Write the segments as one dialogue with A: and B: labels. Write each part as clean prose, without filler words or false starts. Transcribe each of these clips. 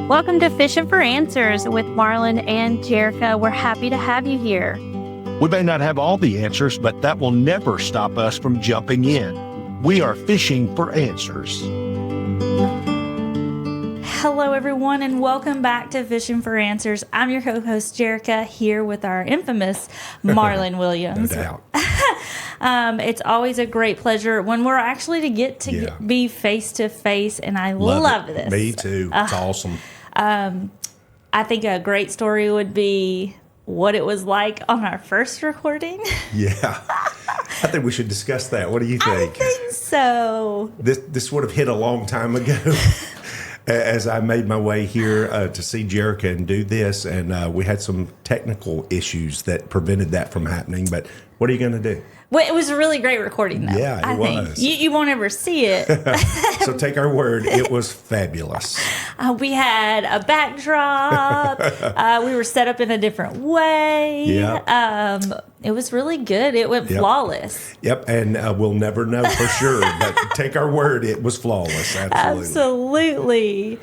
A: Welcome to Fishing for Answers with Marlon and Jerica. We're happy to have you here.
B: We may not have all the answers, but that will never stop us from jumping in. We are fishing for answers.
C: Hello, everyone, and welcome back to Fishing for Answers. I'm your co-host, Jerica, here with our infamous Marlon Williams.
D: No doubt.
C: It's always a great pleasure when we're actually to get to be face-to-face, and I love this.
D: Me too. It's awesome.
C: I think a great story would be what it was like on our first recording.
D: Yeah. I think we should discuss that. What do you think?
C: I think so.
D: This would have hit a long time ago as I made my way here to see Jerica and do this. And we had some technical issues that prevented that from happening. But what are you going to do?
C: Well, it was a really great recording, though.
D: Yeah, it was.
C: You won't ever see it.
D: So take our word, it was fabulous.
C: We had a backdrop. We were set up in a different way.
D: Yeah.
C: It was really good. It went flawless.
D: Yep, and we'll never know for sure, but take our word, it was flawless.
C: Absolutely.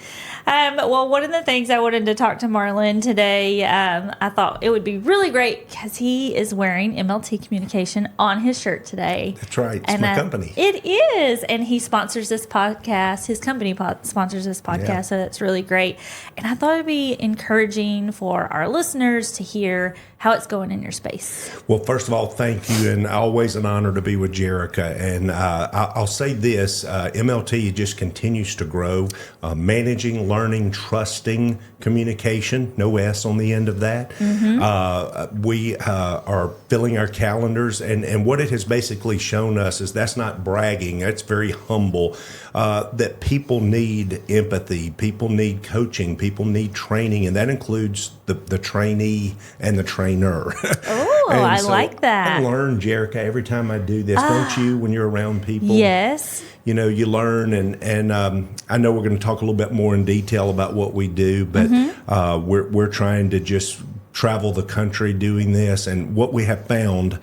C: Well, one of the things I wanted to talk to Marlon today, I thought it would be really great because he is wearing MLT Communication on his shirt today.
D: That's right. It's my company.
C: It is. And he sponsors this podcast. His company sponsors this podcast, so that's really great. And I thought it would be encouraging for our listeners to hear how it's going in your space.
D: Well, first of all, thank you, and always an honor to be with Jerica. And I'll say this, MLT just continues to grow, managing, learning, trusting communication, no S on the end of that. Mm-hmm. We are filling our calendars, and what it has basically shown us is that's not bragging, that's very humble, that people need empathy, people need coaching, people need training, and that includes the trainee and the trainer.
C: Oh, I like that.
D: I learn, Jerica, every time I do this, don't you, when you're around people?
C: Yes.
D: You know, you learn, and I know we're going to talk a little bit more in detail about what we do, but we're trying to just travel the country doing this, and what we have found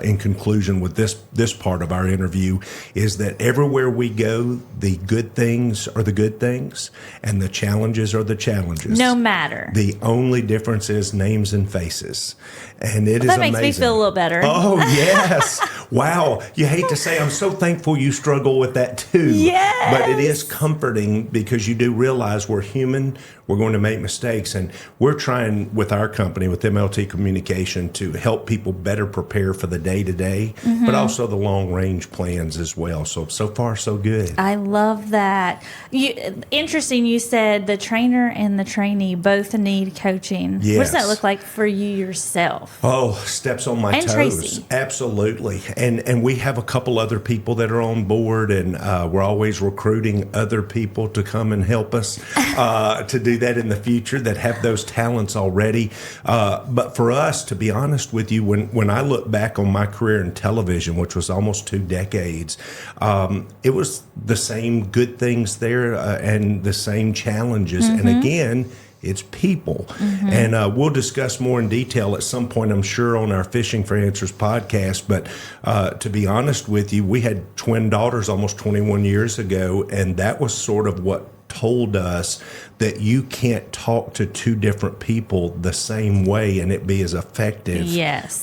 D: in conclusion with this part of our interview is that everywhere we go, the good things are the good things and the challenges are the challenges.
C: No matter.
D: The only difference is names and faces. And it is amazing.
C: That makes me feel a little better.
D: Oh, yes. Wow. You hate to say, I'm so thankful you struggle with that too.
C: Yes.
D: But it is comforting because you do realize we're human. We're going to make mistakes. And we're trying with our company, with MLT Communication, to help people better prepare for the day-to-day, but also the long-range plans as well. So far, so good.
C: I love that. Interesting, you said the trainer and the trainee both need coaching.
D: Yes.
C: What does that look like for you yourself?
D: Oh, steps on my
C: and
D: toes.
C: Tracy.
D: Absolutely. And we have a couple other people that are on board, and we're always recruiting other people to come and help us to do that in the future that have those talents already. But for us, to be honest with you, when I look back on my career in television, which was almost 2 decades, it was the same good things there and the same challenges. And again, it's people. And we'll discuss more in detail at some point, I'm sure, on our Fishing for Answers podcast. But to be honest with you, we had twin daughters almost 21 years ago, and that was sort of what told us that you can't talk to 2 different people the same way and it be as effective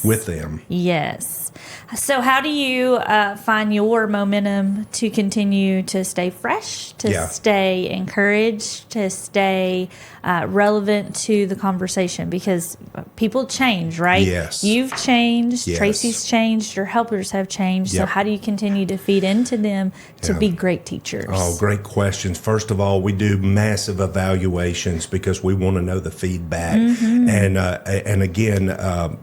D: with them.
C: Yes. So how do you find your momentum to continue to stay fresh, to stay encouraged, to stay relevant to the conversation? Because people change, right?
D: Yes.
C: You've changed.
D: Yes.
C: Tracy's changed. Your helpers have changed. So how do you continue to feed into them to be great teachers?
D: Oh, great questions. First of all, we do massive evaluations because we want to know the feedback. And again,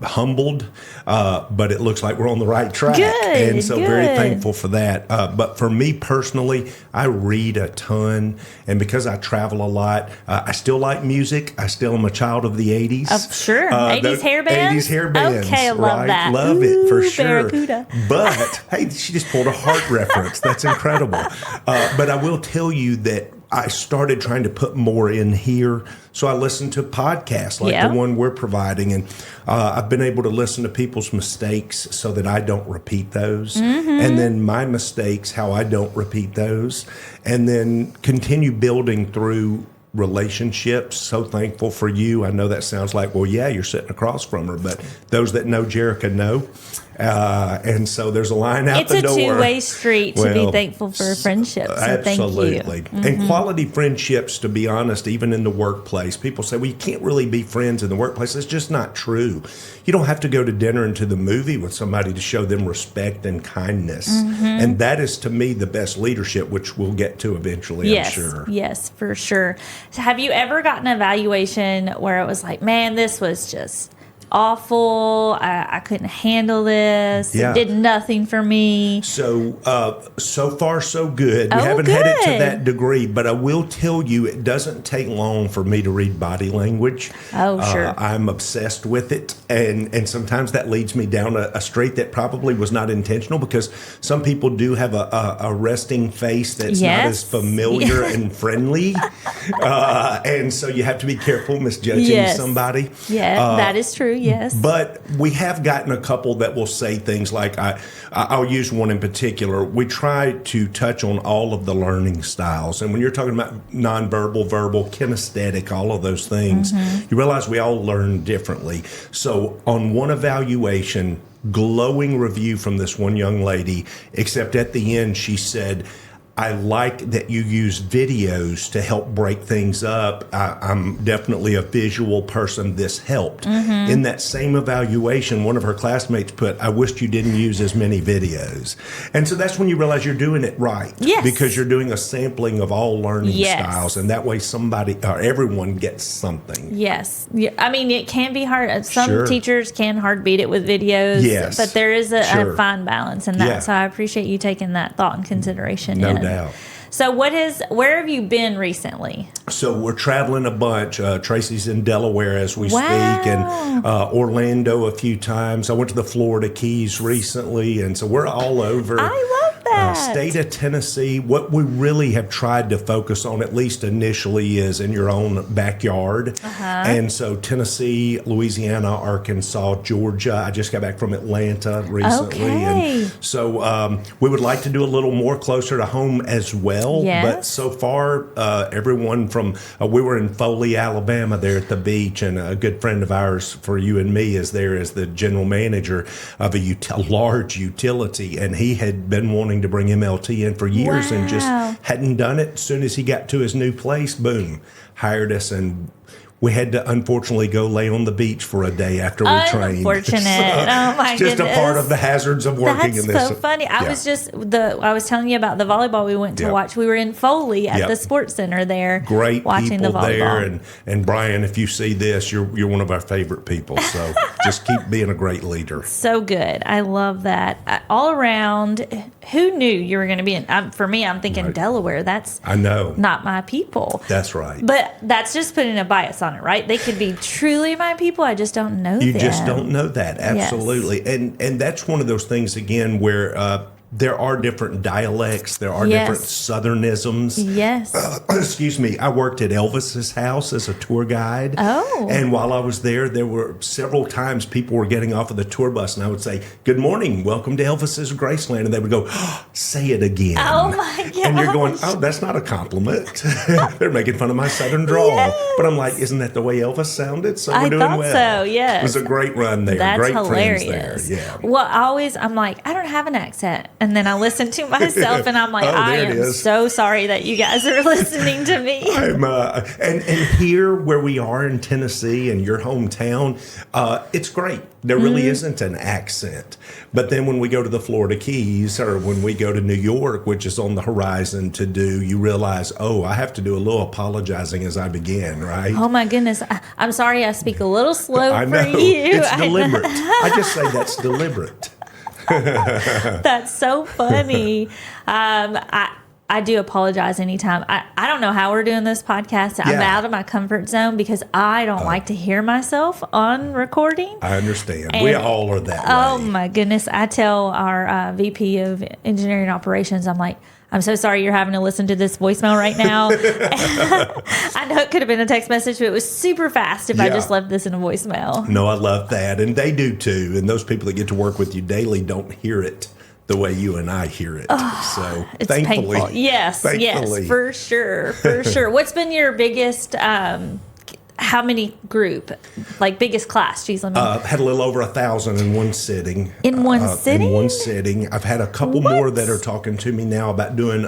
D: humbled, but it looks like we're on the right track.
C: Good,
D: and so very thankful for that. But for me personally, I read a ton. And because I travel a lot, I still like music. I still am a child of the 80s.
C: Sure. 80s hair bands?
D: 80s hair bands.
C: Okay, I love that.
D: Love it for sure.
C: Barracuda.
D: But, hey, she just pulled a heart reference. That's incredible. But I will tell you that I started trying to put more in here. So I listened to podcasts like the one we're providing. And I've been able to listen to people's mistakes so that I don't repeat those. And then my mistakes, how I don't repeat those. And then continue building through relationships. So thankful for you. I know that sounds like, well, yeah, you're sitting across from her, but those that know Jerica know. And so there's a line out the door.
C: It's a two-way street to be thankful for a friendship. So
D: absolutely.
C: Thank you.
D: And quality friendships, to be honest, even in the workplace, people say, well, you can't really be friends in the workplace. It's just not true. You don't have to go to dinner and to the movie with somebody to show them respect and kindness. And that is, to me, the best leadership, which we'll get to eventually, I'm sure.
C: Yes, for sure. So have you ever gotten an evaluation where it was like, man, this was just awful. I couldn't handle this.
D: Yeah.
C: It did nothing for me.
D: So far, so good. We
C: Oh,
D: haven't had it to
C: good.
D: that degree, but I will tell you, it doesn't take long for me to read body language.
C: Oh, sure.
D: I'm obsessed with it, and sometimes that leads me down a street that probably was not intentional, because some people do have a resting face that's not as familiar and friendly, and so you have to be careful misjudging somebody.
C: Yeah, that is true. Yes.
D: But we have gotten a couple that will say things like, I'll use one in particular. We try to touch on all of the learning styles. And when you're talking about nonverbal, verbal, kinesthetic, all of those things, you realize we all learn differently. So on one evaluation, glowing review from this one young lady, except at the end she said, I like that you use videos to help break things up. I'm definitely a visual person. This helped. In that same evaluation, one of her classmates put, I wished you didn't use as many videos. And so that's when you realize you're doing it right.
C: Yes.
D: Because you're doing a sampling of all learning styles. And that way somebody or everyone gets something.
C: Yes. Yeah, I mean, it can be hard. Some teachers can hard beat it with videos.
D: Yes.
C: But there is a fine balance in that.
D: Yeah.
C: So I appreciate you taking that thought and consideration.
D: No
C: in.
D: doubt.
C: So where have you been recently?
D: So we're traveling a bunch. Tracy's in Delaware as we speak, and Orlando a few times. I went to the Florida Keys recently, and so we're all over.
C: I love that.
D: State of Tennessee. What we really have tried to focus on, at least initially, is in your own backyard. And so Tennessee, Louisiana, Arkansas, Georgia. I just got back from Atlanta recently.
C: Okay.
D: And so we would like to do a little more closer to home as well.
C: Yes.
D: But so far, everyone from, we were in Foley, Alabama there at the beach, and a good friend of ours for you and me is there as the general manager of a large utility, and he had been wanting to bring MLT in for years and just hadn't done it. As soon as he got to his new place, boom, hired us, and we had to unfortunately go lay on the beach for a day after we trained.
C: Unfortunate. Oh my
D: just
C: goodness.
D: a part of the hazards of working in this.
C: That's so funny. I was telling you about the volleyball we went to watch. We were in Foley at the Sports Center there.
D: Great
C: watching
D: people
C: the volleyball.
D: there, and Brian, if you see this, you're one of our favorite people. So just keep being a great leader.
C: So good. I love that. All around, who knew you were going to be in? For me, I'm thinking Delaware. That's
D: I know
C: not my people.
D: That's right.
C: But that's just putting a bias on it, right? They could be truly my people. I just don't know
D: You
C: them.
D: just don't know that. Absolutely.
C: Yes.
D: And that's one of those things, again, where there are different dialects. There are different Southernisms.
C: Yes.
D: Excuse me. I worked at Elvis's house as a tour guide.
C: Oh.
D: And while I was there were several times people were getting off of the tour bus, and I would say, "Good morning, welcome to Elvis's Graceland," and they would go, oh, "Say it again."
C: Oh my God.
D: And you're going, "Oh, that's not a compliment." They're making fun of my Southern drawl.
C: Yes.
D: But I'm like, "Isn't that the way Elvis sounded?" So we're
C: I
D: doing
C: thought
D: well.
C: so, yes.
D: It was a great run there.
C: That's
D: great
C: hilarious.
D: friends there. Yeah.
C: Well, I'm like, I don't have an accent. And then I listen to myself and I'm like,
D: Oh,
C: I
D: there it
C: am
D: is.
C: so sorry that you guys are listening to me.
D: And here where we are in Tennessee and your hometown, it's great. There really isn't an accent. But then when we go to the Florida Keys or when we go to New York, which is on the horizon to do, you realize, oh, I have to do a little apologizing as I begin, right?
C: Oh my goodness. I'm sorry I speak a little slow
D: I
C: for
D: know.
C: you.
D: It's deliberate. I just say that's deliberate.
C: That's so funny. I do apologize anytime. I don't know how we're doing this podcast. I'm out of my comfort zone because I don't like to hear myself on recording.
D: I understand. We all are that way.
C: Oh my goodness. I tell our VP of engineering operations, I'm like, I'm so sorry you're having to listen to this voicemail right now. I know it could have been a text message, but it was super fast if I just left this in a voicemail.
D: No, I love that. And they do too. And those people that get to work with you daily don't hear it the way you and I hear it. So
C: It's
D: thankfully,
C: painful. Yes,
D: thankfully.
C: for sure, for sure. What's been your biggest? How many group? Like biggest class? Geez, let me.
D: Had a little over 1,000 in one sitting.
C: In one sitting?
D: In one sitting. I've had a couple
C: What?
D: more that are talking to me now about doing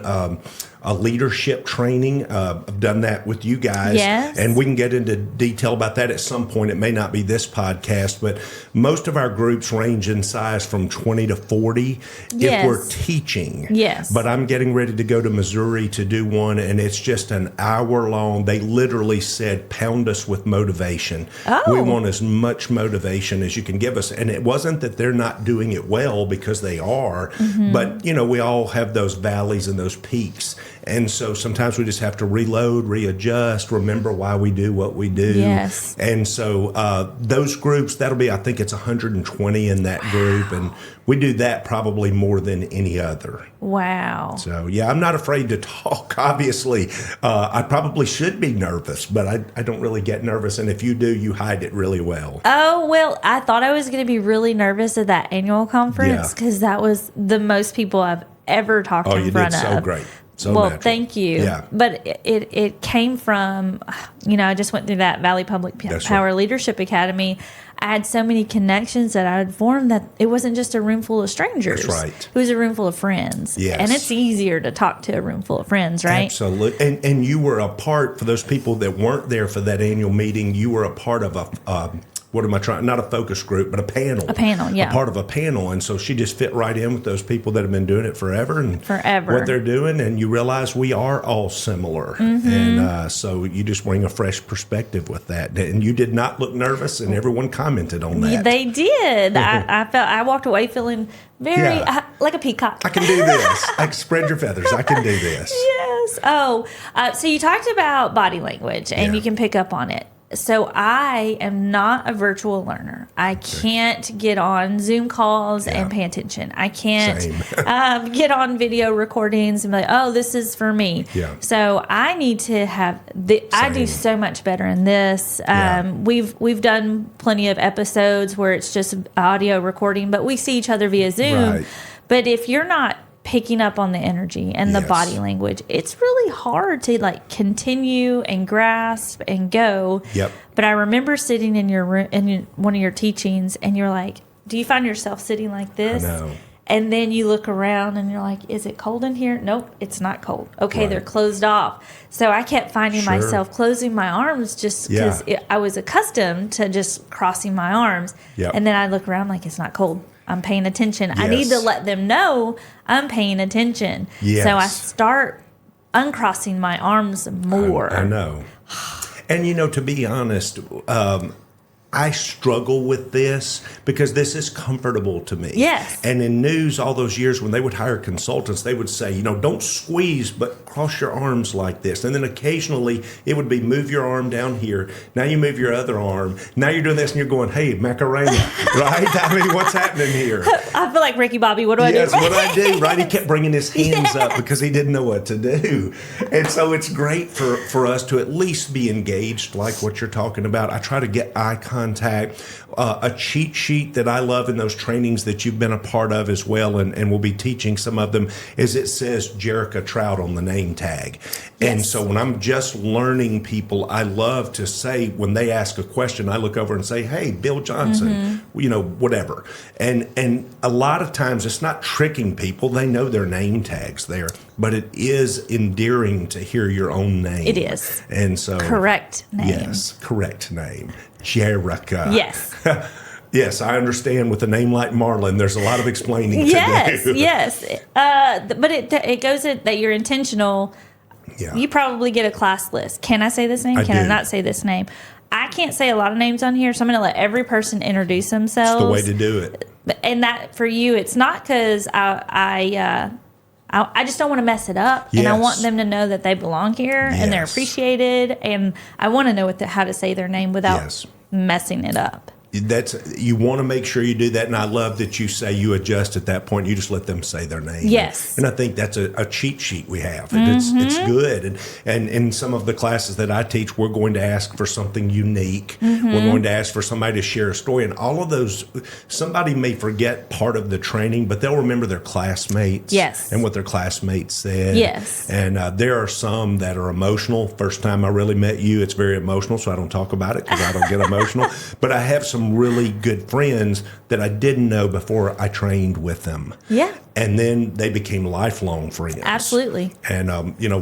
D: a leadership training. I've done that with you guys.
C: Yes.
D: And we can get into detail about that at some point. It may not be this podcast, but most of our groups range in size from 20 to 40
C: Yes.
D: if we're teaching.
C: Yes.
D: But I'm getting ready to go to Missouri to do one, and it's just an hour long. They literally said, pound us with motivation.
C: Oh.
D: We want as much motivation as you can give us. And it wasn't that they're not doing it well, because they are,
C: Mm-hmm.
D: but we all have those valleys and those peaks. And so sometimes we just have to reload, readjust, remember why we do what we do.
C: Yes.
D: And so those groups, that'll be, I think it's 120 in that group. And we do that probably more than any other.
C: Wow.
D: So, yeah, I'm not afraid to talk, obviously. I probably should be nervous, but I don't really get nervous. And if you do, you hide it really well.
C: Oh, well, I thought I was going to be really nervous at that annual conference
D: Yeah.
C: because that was the most people I've ever talked
D: Oh,
C: in
D: you
C: front
D: did
C: of.
D: so great. So
C: well,
D: natural.
C: thank you.
D: Yeah.
C: But it came from, I just went through that Valley Public
D: That's
C: Power
D: right.
C: Leadership Academy. I had so many connections that I had formed that it wasn't just a room full of strangers.
D: That's right.
C: It was a room full of friends.
D: Yes.
C: And it's easier to talk to a room full of friends, right?
D: Absolutely. And you were a part, for those people that weren't there for that annual meeting, you were a part of not a focus group, but a panel.
C: A panel, yeah.
D: A part of a panel. And so she just fit right in with those people that have been doing it forever and
C: Forever.
D: what they're doing. And you realize we are all similar.
C: Mm-hmm.
D: And so you just bring a fresh perspective with that. And you did not look nervous, and everyone commented on that.
C: They did. I walked away feeling very
D: Yeah.
C: like a peacock.
D: I can do this. I can spread your feathers. I can do this.
C: Yes. Oh, so you talked about body language, and
D: Yeah.
C: you can pick up on it. So I am not a virtual learner. I can't get on Zoom calls
D: Yeah.
C: and pay attention. I can't
D: Same.
C: get on video recordings and be like, oh, this is for me.
D: Yeah.
C: So I need to have I do
D: Same.
C: so much better in this.
D: Yeah.
C: We've done plenty of episodes where it's just audio recording, but we see each other via Zoom.
D: Right.
C: But if you're not picking up on the energy and the
D: Yes.
C: body language, it's really hard to continue and grasp and go.
D: Yep.
C: But I remember sitting in your room in one of your teachings, and you're like, do you find yourself sitting like this?
D: I know.
C: And then you look around and you're like, is it cold in here? Nope, it's not cold. Okay,
D: Right.
C: they're closed off. So I kept finding
D: Sure.
C: myself closing my arms just because
D: Yeah.
C: I was accustomed to just crossing my arms.
D: Yep.
C: And then I look around like, it's not cold. I'm paying attention. I need to
D: Yes.
C: let them know I'm paying attention.
D: Yes.
C: So I start uncrossing my arms more.
D: I know. And, to be honest, I struggle with this because this is comfortable to me.
C: Yes.
D: And in news, all those years when they would hire consultants, they would say, don't squeeze, but cross your arms like this. And then occasionally it would be move your arm down here. Now you move your other arm. Now you're doing this and you're going, hey, Macarena, right? I mean, what's happening here?
C: I feel like Ricky Bobby. What do I do?
D: Yes, what I do, right? He kept bringing his hands up because he didn't know what to do. And so it's great for us to at least be engaged like what you're talking about. I try to get eye contact. A cheat sheet that I love in those trainings that you've been a part of as well, and we'll be teaching some of them, is it says Jerica Trout on the name tag. And
C: Yes.
D: so when I'm just learning people, I love to say, when they ask a question, I look over and say, hey, Bill Johnson, whatever. And a lot of times it's not tricking people. They know their name tags there, but it is endearing to hear your own name.
C: It is.
D: And so
C: Correct name.
D: Yes, correct name. Jerica.
C: Yes.
D: Yes, I understand with a name like Marlon, there's a lot of explaining
C: Yes,
D: to do.
C: yes. But it goes that you're intentional.
D: Yeah.
C: You probably get a class list. Can I say this name?
D: I
C: Can I
D: do.
C: not say this name? I can't say a lot of names on here, so I'm going to let every person introduce themselves.
D: It's the way to do it.
C: And that for you, it's not because I just don't want to mess it up, and I
D: Yes.
C: want them to know that they belong here and they're
D: Yes.
C: appreciated, and I want to know how to say their name without
D: Yes.
C: messing it up.
D: You want to make sure you do that, and I love that you say you adjust at that point. You just let them say their name.
C: Yes,
D: and I think that's a cheat sheet we have, and it's good. And in some of the classes that I teach, we're going to ask for something unique. We're going to ask for somebody to share a story, and all of those. Somebody may forget part of the training, but they'll remember their classmates.
C: Yes,
D: and what their classmates said.
C: Yes,
D: and there are some that are emotional. First time I really met you, it's very emotional, so I don't talk about it because I don't get emotional. But I have some really good friends that I didn't know before I trained with them.
C: Yeah.
D: And then they became lifelong friends.
C: Absolutely.
D: And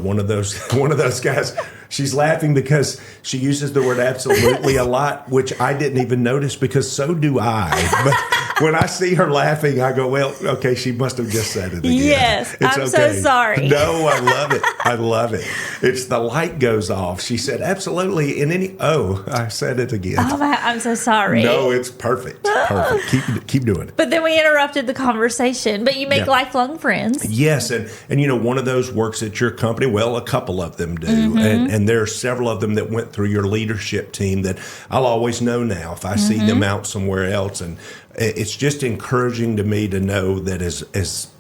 D: one of those guys, she's laughing because she uses the word absolutely a lot, which I didn't even notice because so do I. But when I see her laughing, I go, well, okay, she must have just said it again.
C: Yes, I'm so sorry.
D: No, I love it. I love it. It's the light goes off. She said absolutely. I said it again.
C: Oh, I'm so sorry.
D: No, it's perfect. Perfect. Keep doing it.
C: But then we interrupted the conversation. But you make lifelong friends.
D: Yes, and one of those works at your company. Well, a couple of them do, and there are several of them that went through your leadership team that I'll always know now if I see them out somewhere else, and it's just encouraging to me to know that as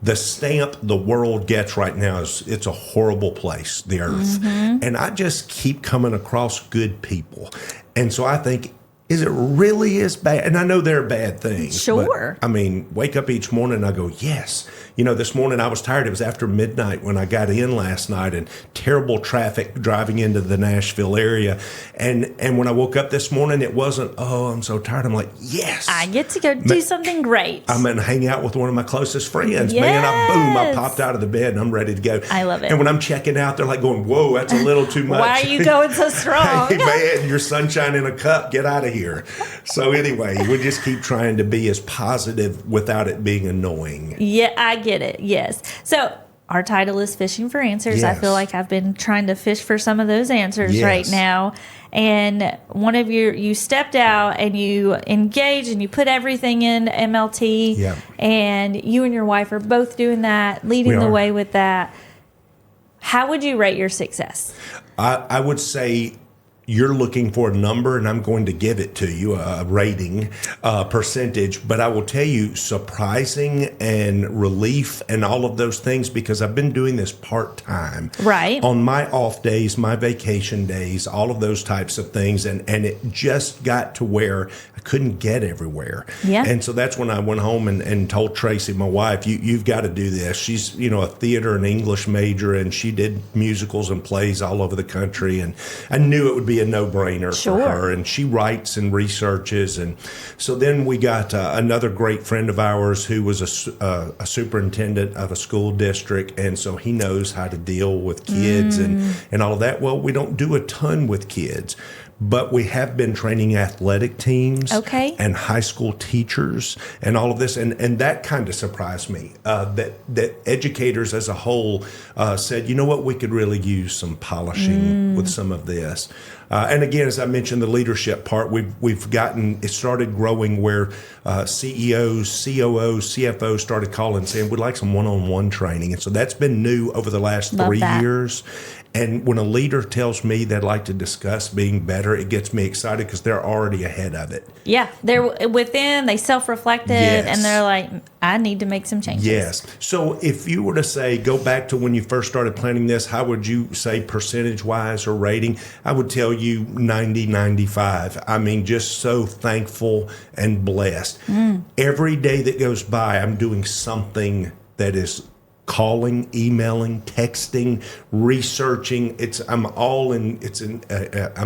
D: the stamp the world gets right now is it's a horrible place, the earth, and I just keep coming across good people, and so I think. Is it really as bad? And I know there are bad things.
C: Sure.
D: But, wake up each morning and I go, yes. This morning I was tired. It was after midnight when I got in last night and terrible traffic driving into the Nashville area. And when I woke up this morning, it wasn't, oh, I'm so tired. I'm like, yes.
C: I get to go do something great.
D: I'm going to hang out with one of my closest friends.
C: Yes.
D: Man, I popped out of the bed and I'm ready to go.
C: I love it.
D: And when I'm checking out, they're like going, whoa, that's a little too much.
C: Why are you going so strong?
D: Hey, man, your sunshine in a cup. Get out of here. So anyway, we just keep trying to be as positive without it being annoying.
C: Yeah, I get it. Yes. So our title is Fishing for Answers.
D: Yes.
C: I feel like I've been trying to fish for some of those answers right now. And one of you stepped out and you engaged and you put everything in MLT.
D: Yeah.
C: And you and your wife are both doing that, leading the way with that. How would you rate your success?
D: I would say you're looking for a number, and I'm going to give it to you, a rating, percentage. But I will tell you, surprising and relief and all of those things, because I've been doing this part-time.
C: Right.
D: On my off days, my vacation days, all of those types of things. And it just got to where I couldn't get everywhere.
C: Yeah.
D: And so that's when I went home and told Tracy, my wife, you've got to do this. She's, a theater and English major, and she did musicals and plays all over the country. And I knew it would be a no-brainer for her, and she writes and researches. And so then we got another great friend of ours who was a superintendent of a school district, and so he knows how to deal with kids and all of that. Well, we don't do a ton with kids, but we have been training athletic teams and high school teachers and all of this. And that kind of surprised me, that educators as a whole said, you know what, we could really use some polishing with some of this. And again, as I mentioned, the leadership part, we've gotten, it started growing where CEOs, COOs, CFOs started calling and saying, we'd like some one-on-one training. And so that's been new over the last 3 years. And when a leader tells me they'd like to discuss being better, it gets me excited because they're already ahead of it.
C: Yeah, they're within, they self-reflected, and they're like, I need to make some changes.
D: Yes. So if you were to say, go back to when you first started planning this, how would you say percentage-wise or rating? I would tell you 90, 95. I mean, just so thankful and blessed. Every day that goes by, I'm doing something that is calling, emailing, texting, researching. I'm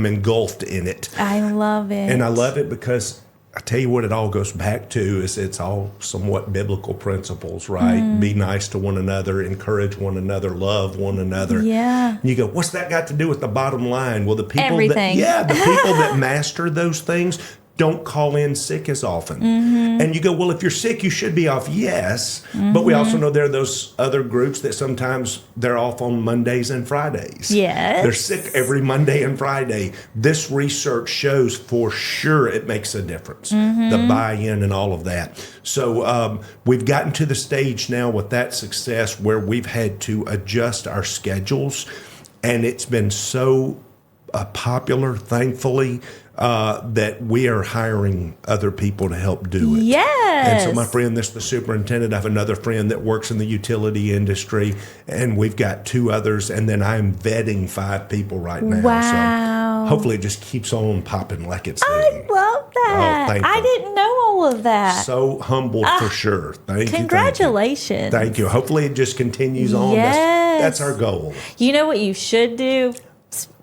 D: engulfed in it.
C: I love it.
D: And I love it because I tell you what it all goes back to is it's all somewhat biblical principles, right? Be nice to one another, encourage one another, love one another.
C: Yeah.
D: And you go, what's that got to do with the bottom line? Well, the people
C: Everything.
D: the people that master those things don't call in sick as often. And you go, well, if you're sick, you should be off. Yes. But we also know there are those other groups that sometimes they're off on Mondays and Fridays.
C: Yes.
D: They're sick every Monday and Friday. This research shows for sure it makes a difference, the buy-in and all of that. So we've gotten to the stage now with that success where we've had to adjust our schedules. And it's been so popular, thankfully, that we are hiring other people to help do it.
C: Yes.
D: And so my friend that's the superintendent, I have another friend that works in the utility industry, and we've got 2 others, and then I'm vetting 5 people right now.
C: Wow.
D: So hopefully it just keeps on popping like it's
C: I
D: doing.
C: love that.
D: thank
C: I
D: you.
C: didn't know all of that.
D: So humbled for sure. Thank you.
C: Congratulations.
D: Thank you. Hopefully it just continues on.
C: Yes.
D: That's our goal.
C: You know what you should do?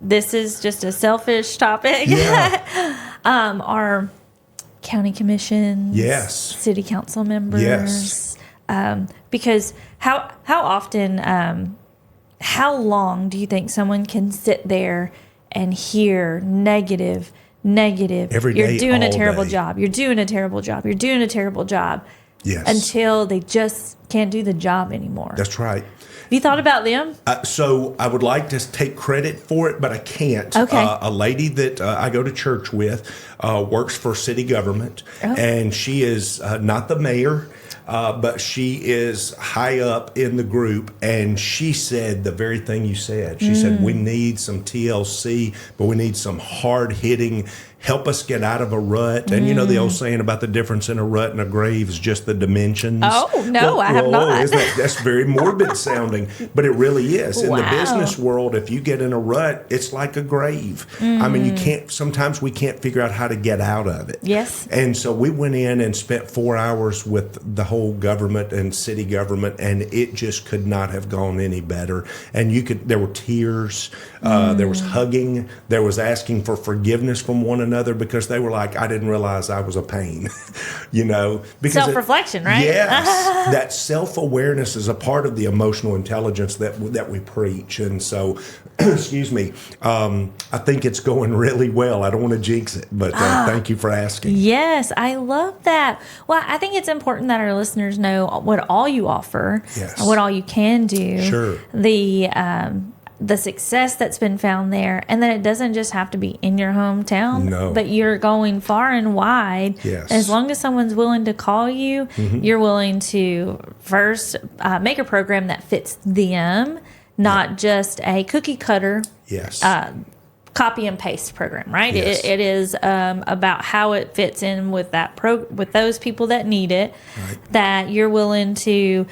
C: This is just a selfish topic.
D: Yeah.
C: Our county commissions,
D: Yes.
C: city council members.
D: Yes.
C: Because how often, how long do you think someone can sit there and hear negative?
D: Every
C: You're
D: day,
C: doing a
D: all
C: terrible
D: day.
C: job. You're doing a terrible job. You're doing a terrible job.
D: Yes.
C: Until they just can't do the job anymore.
D: That's right.
C: Have you thought about them?
D: So I would like to take credit for it, but I can't.
C: Okay.
D: A lady that I go to church with works for city government, and she is not the mayor, but she is high up in the group, and she said the very thing you said. She said, we need some TLC, but we need some hard-hitting, help us get out of a rut. And you know the old saying about the difference in a rut and a grave is just the dimensions.
C: Oh, no, I have not.
D: That's very morbid sounding, but it really is. In the
C: Wow.
D: business world, if you get in a rut, it's like a grave. I mean, you can't, sometimes we can't figure out how to get out of it.
C: Yes.
D: And so we went in and spent 4 hours with the whole government and city government, and it just could not have gone any better. And there were tears, there was hugging, there was asking for forgiveness from one another because they were like, I didn't realize I was a pain, because
C: Self-reflection, right?
D: Yes, that self-awareness is a part of the emotional intelligence that we preach. And so, excuse me, I think it's going really well. I don't want to jinx it, but thank you for asking.
C: Yes, I love that. Well, I think it's important that our listeners know what all you offer,
D: Yes.
C: what all you can do,
D: Sure.
C: the success that's been found there, and that it doesn't just have to be in your hometown,
D: No.
C: but you're going far and wide.
D: Yes.
C: As long as someone's willing to call you, you're willing to first make a program that fits them, not just a cookie cutter
D: Yes.
C: copy and paste program, right?
D: Yes.
C: It is about how it fits in with with those people that need it.
D: Right.
C: That you're willing to.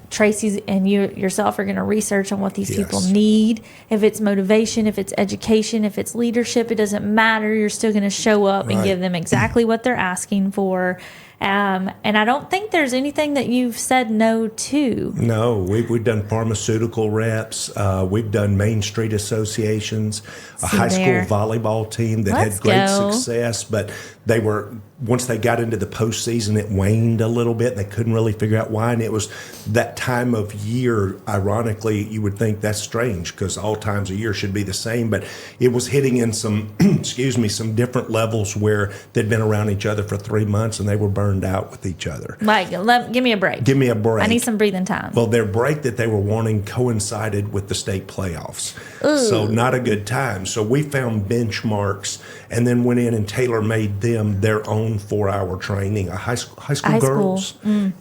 C: Tracy and you yourself are going to research on what these
D: Yes.
C: people need. If it's motivation, if it's education, if it's leadership, it doesn't matter. You're still going to show up and
D: Right.
C: give them exactly what they're asking for. And I don't think there's anything that you've said no to.
D: No, we've done pharmaceutical reps. We've done Main Street associations, a
C: See
D: high
C: there.
D: school volleyball team that
C: Let's
D: had great
C: go.
D: success, but they were, once they got into the postseason, it waned a little bit. They couldn't really figure out why. And it was that time of year, ironically, you would think that's strange because all times of year should be the same, but it was hitting in some, some different levels where they'd been around each other for 3 months and they were burned out with each other.
C: Like, give me a break.
D: Give me a break.
C: I need some breathing time.
D: Well, their break that they were wanting coincided with the state playoffs. So not a good time. So we found benchmarks and then went in and tailor-made them their own 4-hour training, high school girls, and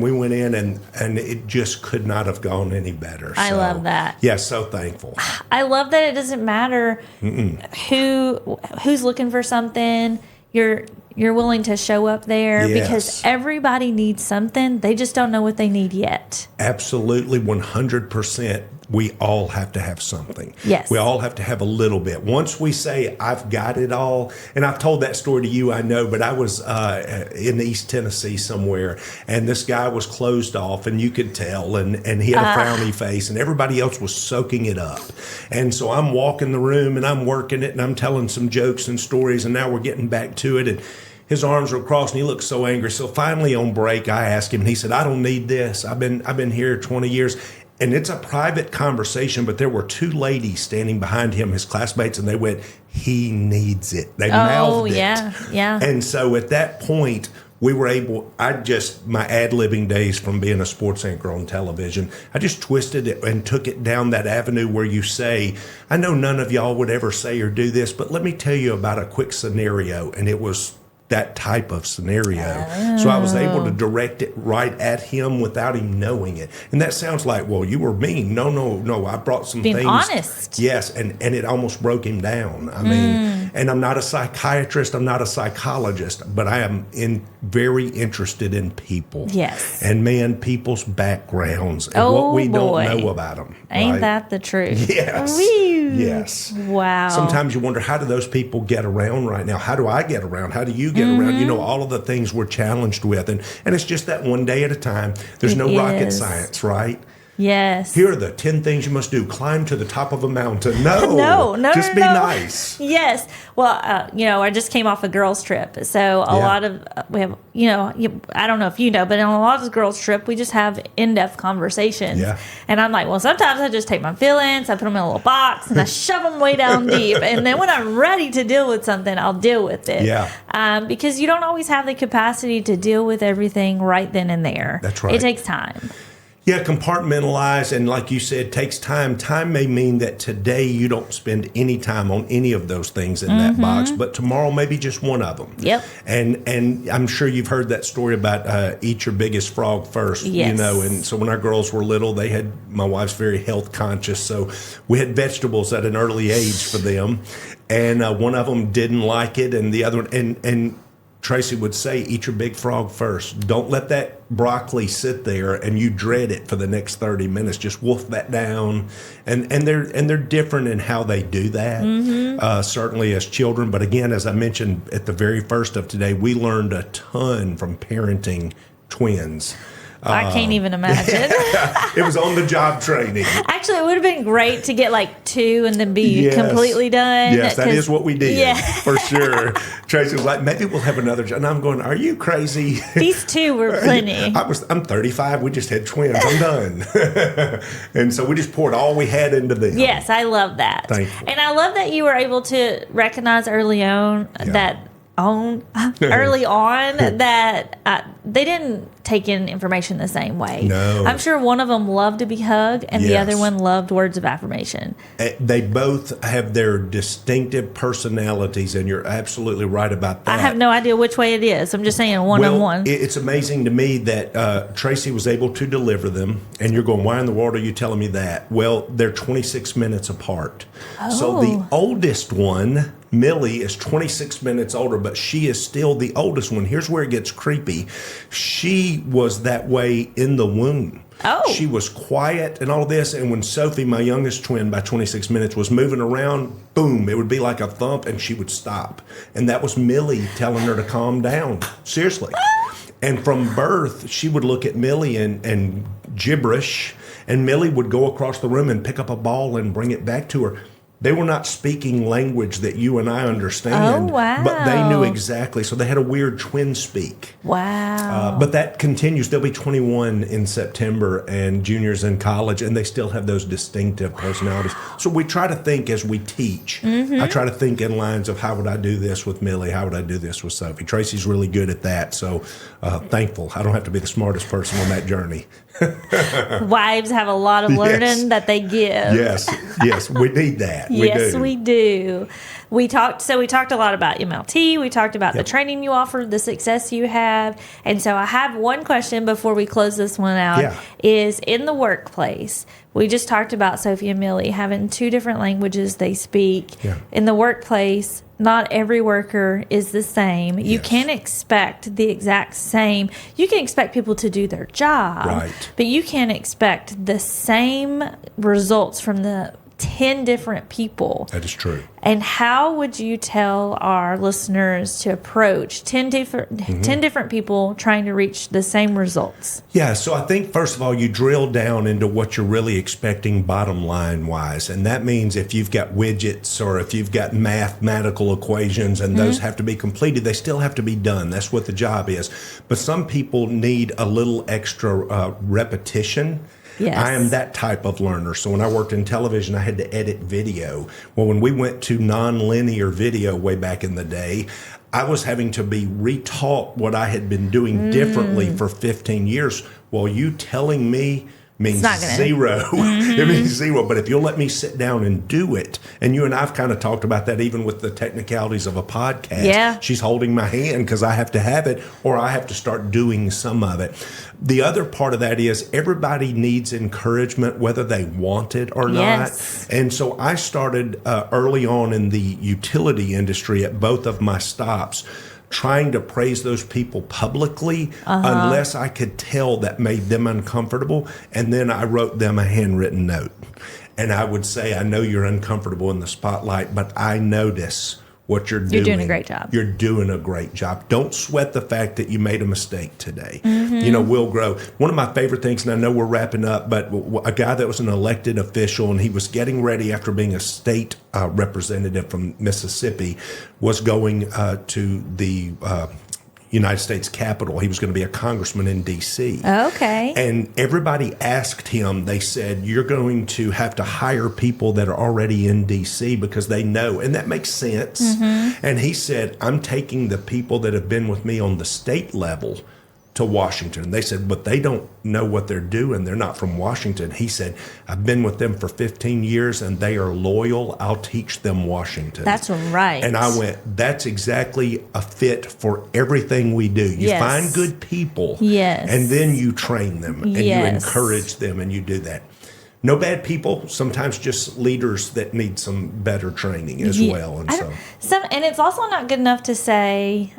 D: we went in and it just could not have gone any better.
C: I love that.
D: Yeah, so thankful.
C: I love that it doesn't matter who's looking for something. You're willing to show up there because
D: Yes.
C: everybody needs something. They just don't know what they need yet.
D: Absolutely, 100%. We all have to have something.
C: Yes.
D: We all have to have a little bit. Once we say, I've got it all, and I've told that story to you, I know, but I was in East Tennessee somewhere, and this guy was closed off, and you could tell, and he had a frowny face, and everybody else was soaking it up. And so I'm walking the room, and I'm working it, and I'm telling some jokes and stories, and now we're getting back to it, and his arms were crossed and he looked so angry. So finally on break, I asked him, and he said, I don't need this. I've been here 20 years. And it's a private conversation, but there were 2 ladies standing behind him, his classmates, and they went, he needs it. They mouthed it.
C: Yeah.
D: And so at that point, we were able, my ad-libbing days from being a sports anchor on television, I just twisted it and took it down that avenue where you say, I know none of y'all would ever say or do this, but let me tell you about a quick scenario. And it was that type of scenario. So I was able to direct it right at him without him knowing it. And that sounds like, well, you were mean. No. I brought some
C: Being
D: things.
C: honest.
D: Yes, and it almost broke him down. I mean, and I'm not a psychiatrist, I'm not a psychologist, but I am very interested in people.
C: Yes.
D: And man, people's backgrounds and
C: Oh,
D: what we
C: boy.
D: don't know about them.
C: Ain't
D: right?
C: that the truth?
D: Yes.
C: Whew.
D: Yes.
C: Wow.
D: Sometimes you wonder, how do those people get around right now? How do I get around? How do you get around? You know, all of the things we're challenged with. And it's just that one day at a time. There's
C: It
D: no rocket
C: is.
D: science, right?
C: Yes.
D: Here are the 10 things you must do. Climb to the top of a mountain. No.
C: No,
D: Just be nice.
C: Yes. Well, I just came off a girls' trip. So a lot of, we have, I don't know if you know, but on a lot of the girls' trip, we just have in-depth conversations.
D: Yeah.
C: And I'm like, well, sometimes I just take my feelings, I put them in a little box, and I shove them way down deep. And then when I'm ready to deal with something, I'll deal with it.
D: Yeah.
C: Because you don't always have the capacity to deal with everything right then and there.
D: That's right.
C: It takes time.
D: Yeah, compartmentalize, and like you said, takes time. Time may mean that today you don't spend any time on any of those things in that box, but tomorrow maybe just one of them.
C: Yep.
D: And I'm sure you've heard that story about eat your biggest frog first.
C: Yes.
D: You know, and so when our girls were little, my wife's very health conscious, so we had vegetables at an early age for them, and one of them didn't like it, and the other one, and Tracy would say, eat your big frog first. Don't let that broccoli sit there and you dread it for the next 30 minutes. Just wolf that down. And they're different in how they do that, certainly as children. But again, as I mentioned at the very first of today, we learned a ton from parenting twins.
C: I can't even imagine.
D: It was on the job training.
C: Actually, it would have been great to get like 2 and then be
D: Yes.
C: completely done.
D: Yes, that is what we did.
C: Yeah.
D: For sure. Tracy was like, maybe we'll have another job. And I'm going, are you crazy?
C: These 2 were plenty.
D: I'm 35. We just had twins. I'm done. And so we just poured all we had into them.
C: Yes, I love that.
D: Thankful.
C: And I love that you were able to recognize early on that they didn't take in information the same way.
D: No.
C: I'm sure one of them loved to be hugged and the
D: Yes.
C: other one loved words of affirmation.
D: They both have their distinctive personalities, and you're absolutely right about that.
C: I have no idea which way it is. I'm just saying one-on-one.
D: It's amazing to me that Tracy was able to deliver them, and you're going, why in the world are you telling me that? Well, they're 26 minutes apart. So the oldest one, Millie, is 26 minutes older, but she is still the oldest one. Here's where it gets creepy. She was that way in the womb.
C: Oh.
D: She was quiet and all this, and when Sophie, my youngest twin, by 26 minutes, was moving around, boom, it would be like a thump, and she would stop. And that was Millie telling her to calm down. Seriously. And from birth, she would look at Millie and gibberish, and Millie would go across the room and pick up a ball and bring it back to her. They were not speaking language that you and I understand.
C: Oh, wow.
D: But they knew exactly. So they had a weird twin speak.
C: Wow.
D: But that continues. They'll be 21 in September and juniors in college, and they still have those distinctive personalities. So we try to think as we teach. I try to think in lines of how would I do this with Millie? How would I do this with Sophie? Tracy's really good at that. So thankful. I don't have to be the smartest person on that journey.
C: Wives have a lot of learning that they give.
D: Yes, we need that.
C: We do. We talked a lot about MLT. We talked about the training you offer, the success you have. And so I have one question before we close this one out.
D: Yeah.
C: Is in the workplace, we just talked about Sophie and Millie having 2 different languages they speak.
D: Yeah.
C: In the workplace, not every worker is the same. You
D: Yes.
C: can't expect the exact same. You can expect people to do their job,
D: Right.
C: but you can't expect the same results from the 10 different people.
D: That is true.
C: And how would you tell our listeners to approach 10 different people trying to reach the same results?
D: Yeah, so I think first of all, you drill down into what you're really expecting bottom line wise. And that means if you've got widgets or if you've got mathematical equations and those have to be completed, they still have to be done. That's what the job is. But some people need a little extra repetition.
C: Yes.
D: I am that type of learner. So when I worked in television, I had to edit video. Well, when we went to nonlinear video way back in the day, I was having to be retaught what I had been doing differently for 15 years. Well, you telling me means zero. It means zero. But if you'll let me sit down and do it, and you and I've kind of talked about that even with the technicalities of a podcast.
C: Yeah.
D: She's holding my hand because I have to have it or I have to start doing some of it. The other part of that is everybody needs encouragement, whether they want it or
C: Yes.
D: not. And so I started early on in the utility industry at both of my stops, trying to praise those people publicly unless I could tell that made them uncomfortable. And then I wrote them a handwritten note. And I would say, I know you're uncomfortable in the spotlight, but I notice what you're doing.
C: You're doing a great job.
D: You're doing a great job. Don't sweat the fact that you made a mistake today. You know, we'll grow. One of my favorite things, and I know we're wrapping up, but a guy that was an elected official and he was getting ready after being a state representative from Mississippi, was going to the United States Capitol. He was going to be a congressman in D.C.
C: Okay.
D: And everybody asked him, they said, you're going to have to hire people that are already in D.C. because they know. And that makes sense. And he said, I'm taking the people that have been with me on the state level to Washington. They said, but they don't know what they're doing. They're not from Washington. He said, I've been with them for 15 years and they are loyal. I'll teach them Washington.
C: That's right.
D: And I went, that's exactly a fit for everything we do. You
C: Yes.
D: find good people.
C: Yes.
D: And then you train them and you
C: Yes.
D: encourage them and you do that. No bad people, sometimes just leaders that need some better training as well. And
C: And it's also not good enough to say,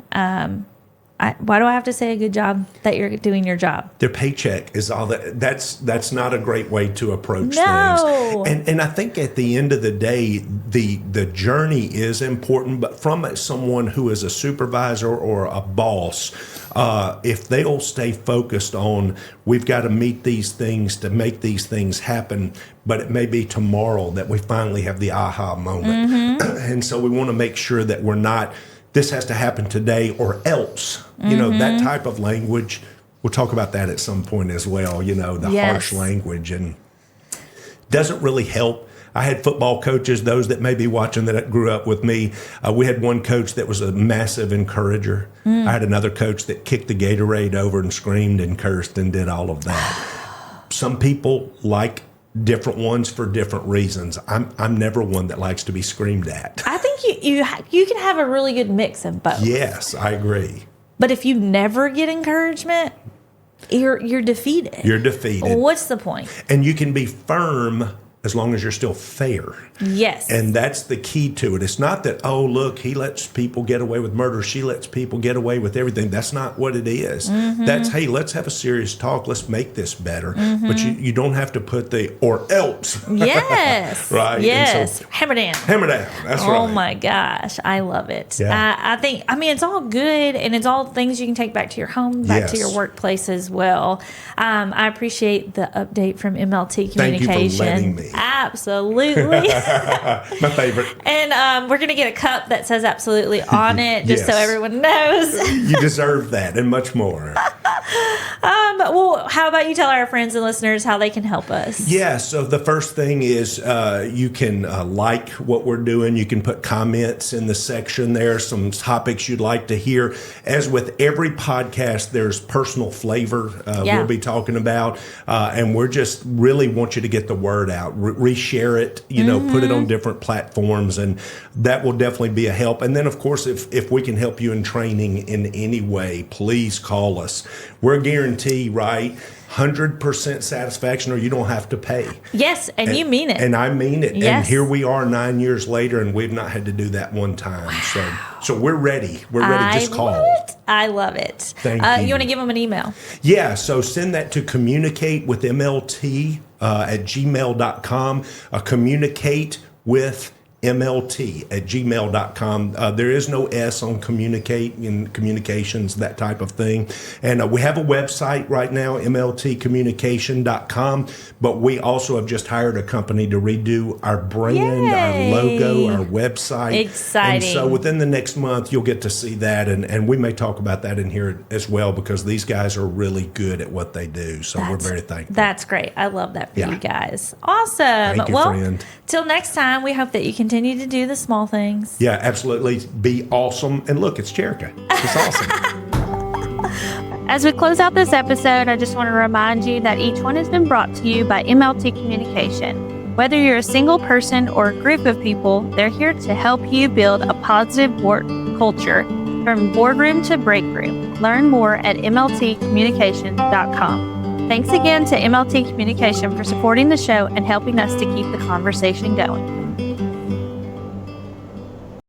C: why do I have to say a good job that you're doing your job?
D: their paycheck is all that. That's not a great way to approach
C: No.
D: things. And I think at the end of the day, the journey is important. But from someone who is a supervisor or a boss, if they'll stay focused on, we've got to meet these things to make these things happen, but it may be tomorrow that we finally have the aha moment. And so we want to make sure that we're not, this has to happen today or else. You know, that type of language, we'll talk about that at some point as well, you know, the
C: Yes.
D: harsh language, and doesn't really help. I had football coaches, those that may be watching that grew up with me. We had one coach that was a massive encourager. I had another coach that kicked the Gatorade over and screamed and cursed and did all of that. Some people like different ones for different reasons. I'm never one that likes to be screamed at.
C: I think you can have a really good mix of both.
D: Yes, I agree.
C: But if you never get encouragement, you're defeated.
D: You're defeated.
C: What's the point?
D: And you can be firm as long as you're still fair.
C: Yes.
D: And that's the key to it. It's not that, oh, look, he lets people get away with murder. She lets people get away with everything. That's not what it is. That's, hey, let's have a serious talk. Let's make this better. But you don't have to put the or else.
C: Yes.
D: Right?
C: Yes.
D: And so,
C: hammer down.
D: hammer down. That's right.
C: Oh my gosh, I love it.
D: Yeah.
C: I mean, it's all good, and it's all things you can take back to your home, back to
D: Yes.
C: your workplace as well. I appreciate the update from MLT
D: Thank you for
C: Communication.
D: letting me.
C: Absolutely.
D: My favorite.
C: And we're going to get a cup that says absolutely on it, just so
D: Yes.
C: everyone knows.
D: You deserve that and much more.
C: Well, how about you tell our friends and listeners how they can help us?
D: Yeah, so the first thing is you can like what we're doing. You can put comments in the section there, some topics you'd like to hear. As with every podcast, there's personal flavor we'll be talking about. And we're just really want you to get the word out, reshare it, you know, put it on different platforms, and that will definitely be a help. And then, of course, if we can help you in training in any way, please call us. We're a guarantee, right? 100% satisfaction, or you don't have to pay.
C: Yes, and you mean it.
D: And I mean it.
C: Yes.
D: And here we are 9 years later, and we've not had to do that one time. Wow. So we're ready. We're ready. Just call.
C: I love it.
D: Thank you.
C: You want to give them an email?
D: Yeah, so send that to communicate with MLT at gmail.com. Communicate with MLT at gmail.com. There is no S on communicate in communications, that type of thing. And we have a website right now, MLTcommunication.com, but we also have just hired a company to redo our brand,
C: Yay.
D: our logo, our website.
C: Exciting.
D: And so within the next month, you'll get to see that. And we may talk about that in here as well, because these guys are really good at what they do. So we're very thankful.
C: That's great. I love that for
D: Yeah.
C: you guys. Awesome.
D: Thank you, friend.
C: Till next time, we hope that you continue to do the small things.
D: Yeah, absolutely. Be awesome. And look, it's Jerica. It's awesome.
A: As we close out this episode, I just want to remind you that each one has been brought to you by MLT Communication. Whether you're a single person or a group of people, they're here to help you build a positive work culture from boardroom to break room. Learn more at mltcommunication.com. Thanks again to MLT Communication for supporting the show and helping us to keep the conversation going.